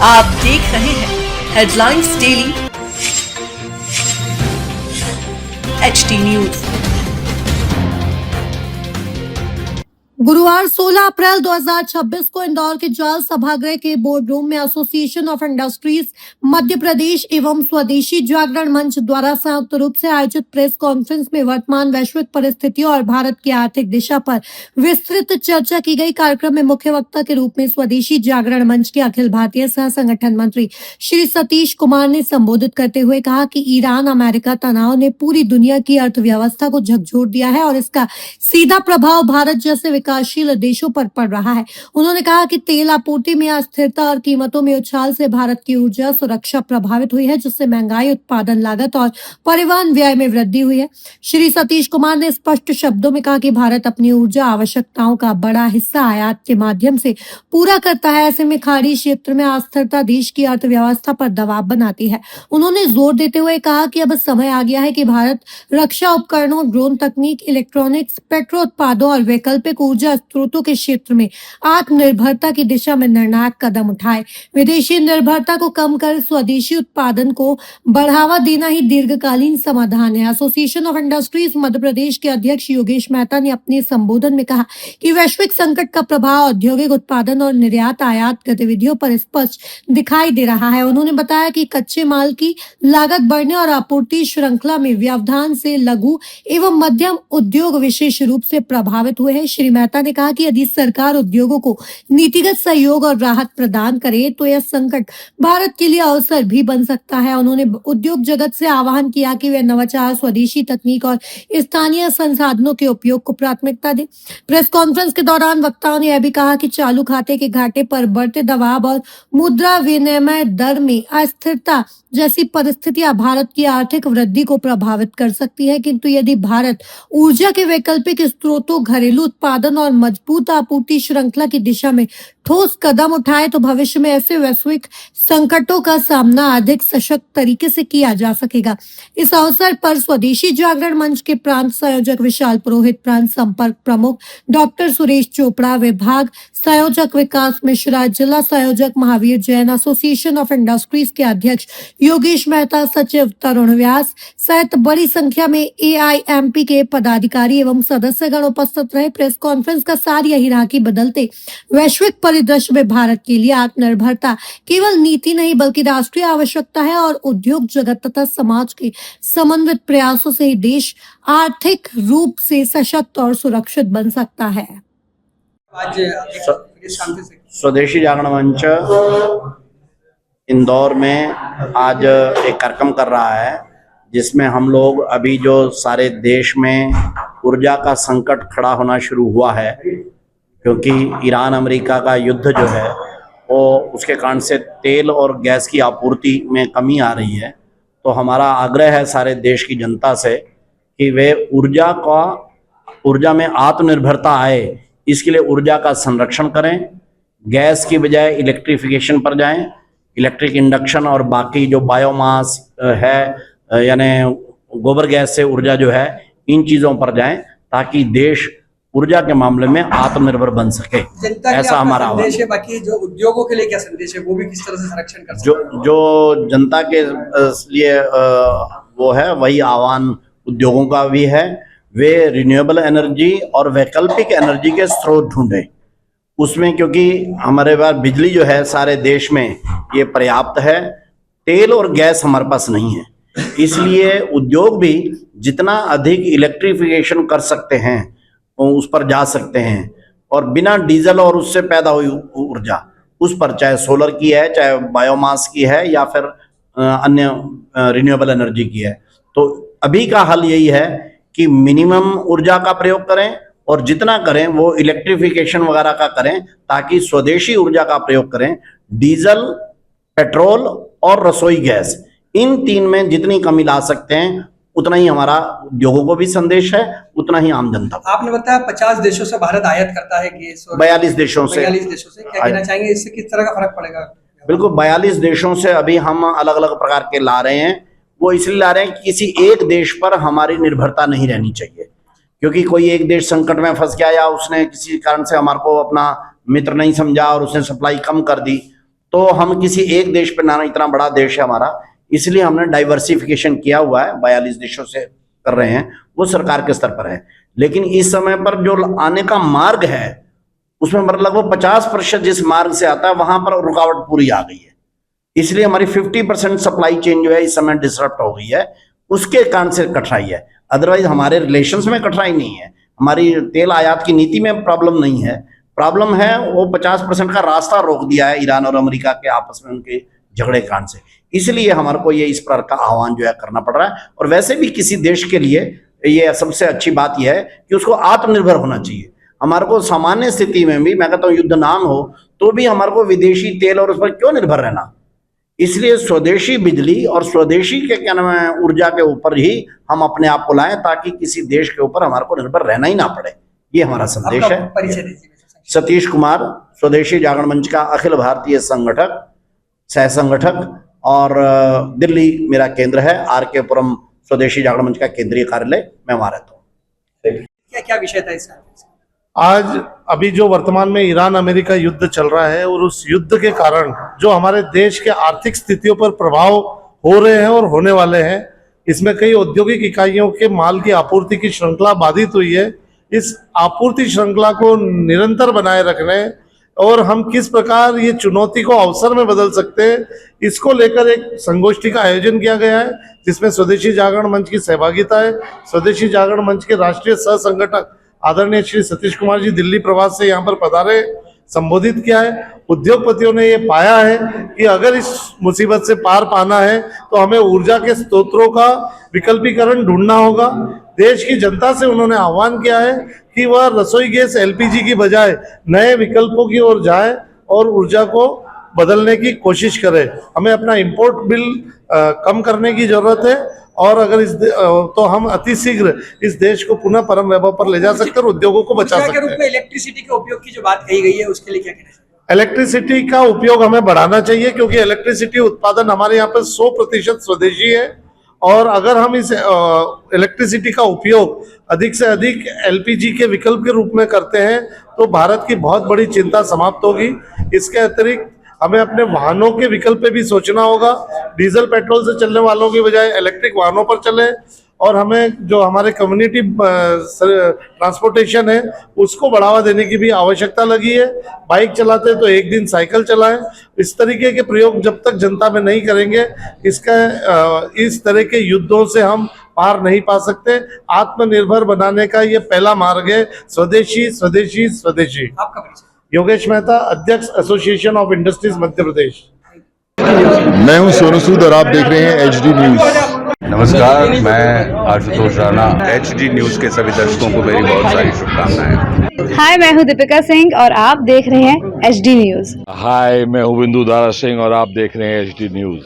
आप देख रहे हैं हेडलाइंस डेली एचटी न्यूज। गुरुवार 16 अप्रैल 2026 को इंदौर के जल सभागृह के बोर्ड रूम में association of industries Madhya Pradesh एवं स्वदेशी जागरण मंच द्वारा संयुक्त रूप से आयोजित प्रेस कॉन्फ्रेंस में वर्तमान वैश्विक परिस्थितियों और भारत की आर्थिक दिशा पर विस्तृत चर्चा की गई। कार्यक्रम में मुख्य वक्ता के रूप में स्वदेशी जागरण मंच के अखिल भारतीय सह संगठन मंत्री श्री सतीश कुमार ने संबोधित करते हुए कहा कि ईरान अमेरिका तनाव ने पूरी दुनिया की अर्थव्यवस्था को झकझोर दिया है और इसका सीधा प्रभाव भारत जैसे विकासशील देशों पर पड़ रहा है। उन्होंने कहा कि तेल आपूर्ति में अस्थिरता और कीमतों में उछाल से भारत की ऊर्जा सुरक्षा प्रभावित हुई है, जिससे महंगाई, उत्पादन लागत और परिवहन व्यय में वृद्धि हुई है। श्री सतीश कुमार ने स्पष्ट शब्दों में कहा कि भारत अपनी ऊर्जा आवश्यकताओं का बड़ा हिस्सा आयात के माध्यम से पूरा करता है। ऐसे में खाड़ी क्षेत्र में अस्थिरता देश की अर्थव्यवस्था पर दबाव बनाती है। उन्होंने जोर देते हुए कहा कि अब समय आ गया है कि भारत रक्षा उपकरणों, ड्रोन तकनीक, इलेक्ट्रॉनिक्स, पेट्रो उत्पादों और वैकल्पिक ऊर्जा स्रोतों के क्षेत्र में आत्मनिर्भरता की दिशा में निर्णायक कदम उठाए। विदेशी निर्भरता को कम कर स्वदेशी उत्पादन को बढ़ावा देना ही दीर्घकालीन समाधान है। Association of industries Madhya Pradesh के अध्यक्ष योगेश मेहता ने अपने संबोधन में कहा कि वैश्विक संकट का प्रभाव औद्योगिक उत्पादन और निर्यात आयात गतिविधियों पर स्पष्ट दिखाई दे रहा है। उन्होंने बताया कि कच्चे माल की लागत बढ़ने और आपूर्ति श्रृंखला में व्यवधान से लघु एवं मध्यम उद्योग विशेष रूप से प्रभावित हुए हैं। श्री मेहता ने कहा कि यदि सरकार उद्योगों को नीतिगत सहयोग और राहत प्रदान करे तो यह संकट भारत के लिए अवसर भी बन सकता है। उन्होंने उद्योग जगत से आह्वान किया कि वे नवाचार, स्वदेशी तकनीक और स्थानीय संसाधनों के उपयोग को प्राथमिकता दें। प्रेस कॉन्फ्रेंस के दौरान वक्ताओं ने यह भी कहा कि चालू खाते के घाटे पर बढ़ते दबाव और मुद्रा विनिमय दर में अस्थिरता जैसी परिस्थितियां भारत की आर्थिक वृद्धि को प्रभावित कर सकती है, किंतु यदि भारत ऊर्जा के वैकल्पिक स्रोतों, घरेलू उत्पादन और मजबूत आपूर्ति श्रृंखला की दिशा में ठोस कदम उठाए तो भविष्य में ऐसे वैश्विक संकटों का सामना अधिक सशक्त तरीके से किया जा सकेगा। इस अवसर पर स्वदेशी जागरण मंच के प्रांत संयोजक विशाल पुरोहित, प्रांत संपर्क प्रमुख डॉक्टर सुरेश चोपड़ा, विभाग संयोजक विकास मिश्रा, जिला संयोजक Mahavir Jain, association of industries के अध्यक्ष योगेश मेहता, सचिव तरुण व्यास सहित बड़ी संख्या में AIMP के पदाधिकारी एवं सदस्यगण उपस्थित रहे। प्रेस कॉन्फ्रेंस का सार यही रहा कि बदलते वैश्विक परिदृश्य में भारत के लिए आत्मनिर्भरता केवल नीति नहीं बल्कि राष्ट्रीय आवश्यकता है और उद्योग जगत तथा समाज के समन्वित प्रयासों से ही देश आर्थिक रूप से सशक्त और सुरक्षित बन सकता है। आज स्वदेशी जागरण मंच इंदौर में आज एक कार्यक्रम कर रहा है, जिसमें हम लोग अभी जो सारे देश में ऊर्जा का संकट खड़ा होना शुरू हुआ है, क्योंकि ईरान अमेरिका का युद्ध जो है वो उसके कारण से तेल और गैस की आपूर्ति में कमी आ रही है। तो हमारा आग्रह है सारे देश की जनता से कि वे ऊर्जा में आत्मनिर्भरता आए, इसके लिए ऊर्जा का संरक्षण करें। गैस की बजाय इलेक्ट्रिफिकेशन पर जाएं, इलेक्ट्रिक इंडक्शन और बाकी जो बायोमास है यानी गोबर गैस से ऊर्जा जो है, इन चीज़ों पर जाएं ताकि देश ऊर्जा के मामले में आत्मनिर्भर बन सके। ऐसा हमारा संदेश है। बाकी जो उद्योगों के लिए क्या संदेश है, वो भी किस तरह से संरक्षण कर सकते हैं? जो जनता के लिए वो है, वही आह्वान उद्योगों का भी है। वे रिन्यूएबल एनर्जी और वैकल्पिक एनर्जी के स्रोत ढूंढें उसमें, क्योंकि हमारे पास बिजली जो है सारे देश में ये पर्याप्त है, तेल और गैस हमारे पास नहीं है। इसलिए उद्योग भी जितना अधिक इलेक्ट्रिफिकेशन कर सकते हैं उस पर जा सकते हैं, और बिना डीजल और उससे पैदा हुई ऊर्जा उस पर, चाहे सोलर की है, चाहे बायोमास की है, या फिर अन्य रिन्यूएबल एनर्जी की है। तो अभी का हल यही है कि मिनिमम ऊर्जा का प्रयोग करें और जितना करें वो इलेक्ट्रिफिकेशन वगैरह का करें, ताकि स्वदेशी ऊर्जा का प्रयोग करें। डीजल, पेट्रोल और रसोई गैस, इन तीन में जितनी कमी ला सकते हैं उतना ही हमारा उद्योगों को भी संदेश है, उतना ही आम जनता को। आपने बताया 50 देशों से भारत आयात करता है गैस, 42 देशों से। 42 देशों से क्या कहना चाहेंगे, इससे किस तरह का फर्क पड़ेगा? बिल्कुल, 42 देशों से अभी हम अलग अलग प्रकार के ला रहे हैं। वो इसलिए ला रहे हैं कि किसी एक देश पर हमारी निर्भरता नहीं रहनी चाहिए, क्योंकि कोई एक देश संकट में फंस गया या उसने किसी कारण से हमारे को अपना मित्र नहीं समझा और उसने सप्लाई कम कर दी, तो हम किसी एक देश पे ना, इतना बड़ा देश है हमारा, इसलिए हमने डाइवर्सिफिकेशन किया हुआ है, 42 देशों से कर रहे हैं, वो सरकार के स्तर पर है। लेकिन इस समय पर जो आने का मार्ग है उसमें मतलब लगभग 50% जिस मार्ग से आता है वहां पर रुकावट पूरी आ गई है, इसलिए हमारी 50% सप्लाई चेन जो है इस समय डिसरप्ट हो गई है, उसके कारण से कठिनाई है। अदरवाइज हमारे रिलेशंस में कठिनाई नहीं है, हमारी तेल आयात की नीति में प्रॉब्लम नहीं है। प्रॉब्लम है वो 50% का रास्ता रोक दिया है ईरान और अमेरिका के आपस में उनके झगड़े के कारण से, इसलिए हमारे को ये इस प्रकार का आह्वान जो है करना पड़ रहा है। और वैसे भी किसी देश के लिए ये सबसे अच्छी बात यह है कि उसको आत्मनिर्भर होना चाहिए। हमारे को सामान्य स्थिति में भी, मैं कहता हूँ युद्ध नाम हो तो भी हमारे को विदेशी तेल और उस पर क्यों निर्भर रहना, इसलिए स्वदेशी बिजली और स्वदेशी के क्या नाम है ऊर्जा के ऊपर ही हम अपने आप को लाएं, ताकि किसी देश के ऊपर हमारे को निर्भर रहना ही ना पड़े। ये हमारा संदेश आपका है। परिचय दीजिए। सतीश कुमार, स्वदेशी जागरण मंच का अखिल भारतीय संगठक, सह संगठक, और दिल्ली मेरा केंद्र है, RK पुरम स्वदेशी जागरण मंच का केंद्रीय कार्यालय, मैं वहां रहता हूँ। क्या क्या विषय था इसका? आज अभी जो वर्तमान में ईरान अमेरिका युद्ध चल रहा है और उस युद्ध के कारण जो हमारे देश के आर्थिक स्थितियों पर प्रभाव हो रहे हैं और होने वाले हैं, इसमें कई औद्योगिक इकाइयों के माल की आपूर्ति की श्रृंखला बाधित हुई है। इस आपूर्ति श्रृंखला को निरंतर बनाए रखने और हम किस प्रकार ये चुनौती को अवसर में बदल सकते हैं, इसको लेकर एक संगोष्ठी का आयोजन किया गया है, जिसमें स्वदेशी जागरण मंच की सहभागिता है। स्वदेशी जागरण मंच के राष्ट्रीय सह संगठक आदरणीय श्री सतीश कुमार जी दिल्ली प्रवास से यहाँ पर पधारे, संबोधित किया है। उद्योगपतियों ने ये पाया है कि अगर इस मुसीबत से पार पाना है तो हमें ऊर्जा के स्रोतों का विकल्पीकरण ढूंढना होगा। देश की जनता से उन्होंने आह्वान किया है कि वह रसोई गैस LPG की बजाय नए विकल्पों की ओर जाए और ऊर्जा को बदलने की कोशिश करे। हमें अपना इंपोर्ट बिल कम करने की जरूरत है और अगर तो हम अति शीघ्र इस देश को पुनः परम वैभव पर ले जा सकते हैं और उद्योगों को बचा सकते हैं। के रूप में इलेक्ट्रिसिटी के उपयोग की जो बात कही गई है उसके लिए क्या कहना चाहिए? इलेक्ट्रिसिटी का उपयोग हमें बढ़ाना चाहिए, क्योंकि इलेक्ट्रिसिटी उत्पादन हमारे यहाँ पर 100% स्वदेशी है और अगर हम इस इलेक्ट्रिसिटी का उपयोग अधिक से अधिक LPG के विकल्प के रूप में करते हैं तो भारत की बहुत बड़ी चिंता समाप्त होगी। इसके अतिरिक्त हमें अपने वाहनों के विकल्प पे भी सोचना होगा, डीजल पेट्रोल से चलने वालों की बजाय इलेक्ट्रिक वाहनों पर चले और हमें जो हमारे कम्युनिटी ट्रांसपोर्टेशन है उसको बढ़ावा देने की भी आवश्यकता लगी है। बाइक चलाते तो एक दिन साइकिल चलाएं। इस तरीके के प्रयोग जब तक जनता में नहीं करेंगे, इस तरह के युद्धों से हम पार नहीं पा सकते। आत्मनिर्भर बनाने का ये पहला मार्ग है, स्वदेशी स्वदेशी स्वदेशी। आपका परिचय? योगेश मेहता, अध्यक्ष association of industries Madhya Pradesh. मैं हूं सोनू सूद और आप देख रहे हैं HD न्यूज। नमस्कार, मैं आशुतोष राणा। HD न्यूज के सभी दर्शकों को मेरी बहुत सारी शुभकामनाएं। हाय, मैं हूं दीपिका सिंह और आप देख रहे हैं HD न्यूज। हाय, मैं हूं बिंदु दारा सिंह और आप देख रहे हैं HD न्यूज।